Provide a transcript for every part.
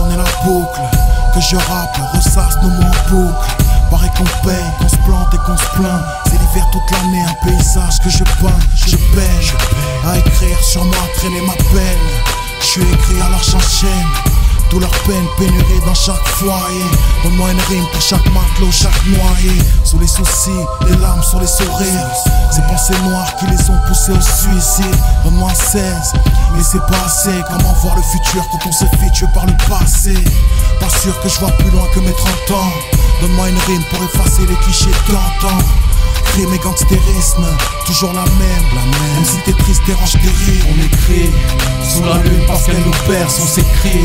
tourner la boucle. Que je rappe, ressasse nos mots en boucle. Paraît qu'on paye, qu'on se plante et qu'on se plaint. C'est l'hiver toute l'année, un paysage que je peins. Je peine à écrire sur moi, traîner ma peine. Je suis écrit alors j'enchaîne. Tout leur peine, pénurie dans chaque foyer. Donne-moi une rime pour chaque matelot, chaque noyé. Sous les soucis, les larmes sur les sourires. Ces pensées noires qui les ont poussés au suicide. Donne-moi 16, mais c'est pas assez. Comment voir le futur quand on s'est fait tuer par le passé? Pas sûr que je vois plus loin que mes 30 ans. Donne-moi une rime pour effacer les clichés d'antan. Crime et gangstérisme, toujours la même. Même si t'es triste, dérange tes rires. On écrit sous la lune parce qu'elle nous perce, on s'écrit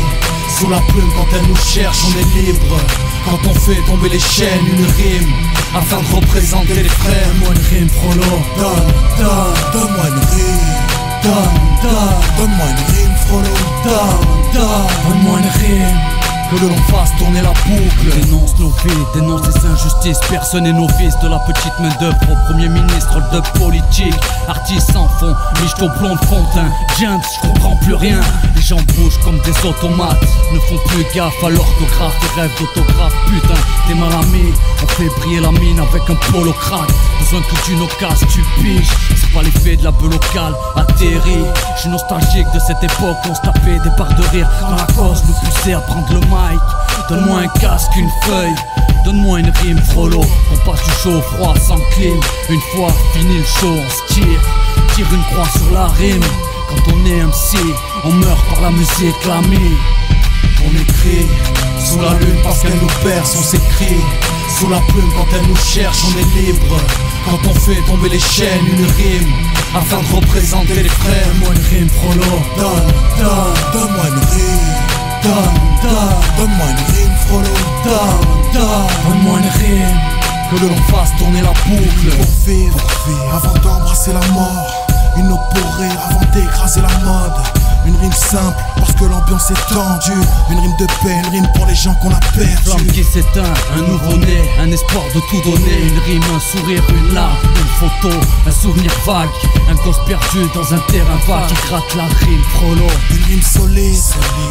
sous la plume quand elle nous cherche, on est libre. Quand on fait tomber les chaînes, une rime afin de représenter les frères. Donne-moi une rime, Frollo. Donne-moi une rime. Donne-moi une rime, Frollo. Donne-moi une rime. Que l'on fasse tourner la boucle. Dénonce nos vies, dénonce les injustices. Personne n'est novice de la petite main d'œuvre au premier ministre de politique. Artistes sans fond, michto blond de fontaine. James, je comprends plus rien. Les gens bougent comme des automates. Ne font plus gaffe à l'orthographe. Des rêves d'autographe, putain, t'es mal ami. On fait briller la mine avec un polo crack. Besoin de toute une occasion, tu piges. C'est pas l'effet de la beuh locale, atterri. Je suis nostalgique de cette époque où on se tapait des barres de rire quand la cause nous poussait à prendre le mic. Donne-moi un casque, une feuille, donne-moi une rime, Frollo. On passe du chaud au froid sans clim. Une fois fini le show, on se tire une croix sur la rime. Quand on est MC, on meurt par la musique, l'ami. On écrit sous la lune parce qu'elle nous perce, on s'écrit sous la plume quand elle nous cherche, on est libre. Quand on fait tomber les chaînes, une rime afin de représenter les frères. Donne-moi une rime, Frollo. Donne-moi une rime. Donne-moi une rime, Frollo. Donne-moi une rime. Que l'on fasse tourner la boucle. Pour vivre avant d'embrasser la mort. Une autre pour rire avant d'écraser la mode. Une rime simple parce que l'ambiance est tendue. Une rime de paix, une rime pour les gens qu'on a perdus. Flamme qui s'éteint, un nouveau-né, un espoir de tout donner. Une rime, un sourire, une larme, une photo, un souvenir vague. Un gosse perdu dans un terrain vague qui gratte la rime, Frollo. Une rime solide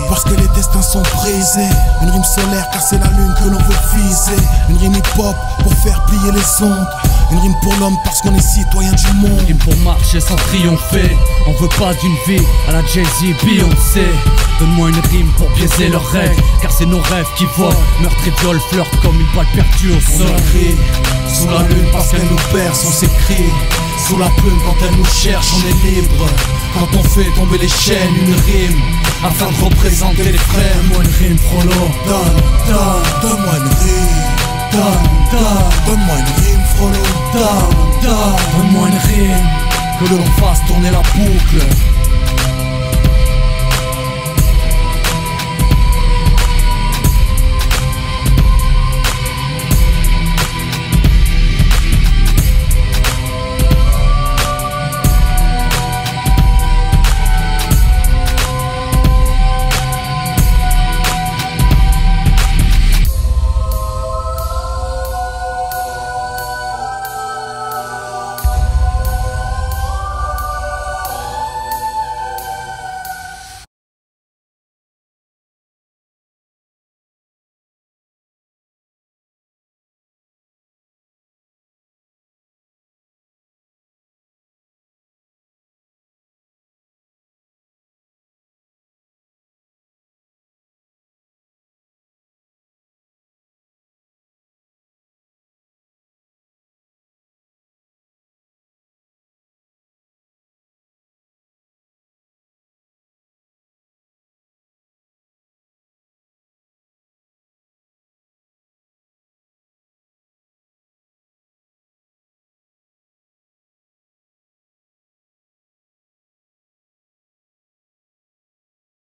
parce que les destins sont brisés. Une rime solaire car c'est la lune que l'on veut viser. Une rime hip-hop pour faire plier les ondes. Une rime pour l'homme parce qu'on est citoyen du monde. Une rime pour marcher sans triompher. On veut pas d'une vie à la Jay-Z, Beyoncé. Donne-moi une rime pour biaiser leurs rêves. Car c'est nos rêves qui volent. Meurtre et viol flirtent comme une balle perdue au sol. On écrit sous la lune parce qu'elle nous perce, on s'écrit sous la plume quand elle nous cherche, on est libre. Quand on fait tomber les chaînes, une rime afin de représenter les frères. Donne-moi une rime, Frollo. Donne-moi une rime. Donne-moi une rime, Frollo. Donne-moi une rime. Que l'on fasse tourner la boucle.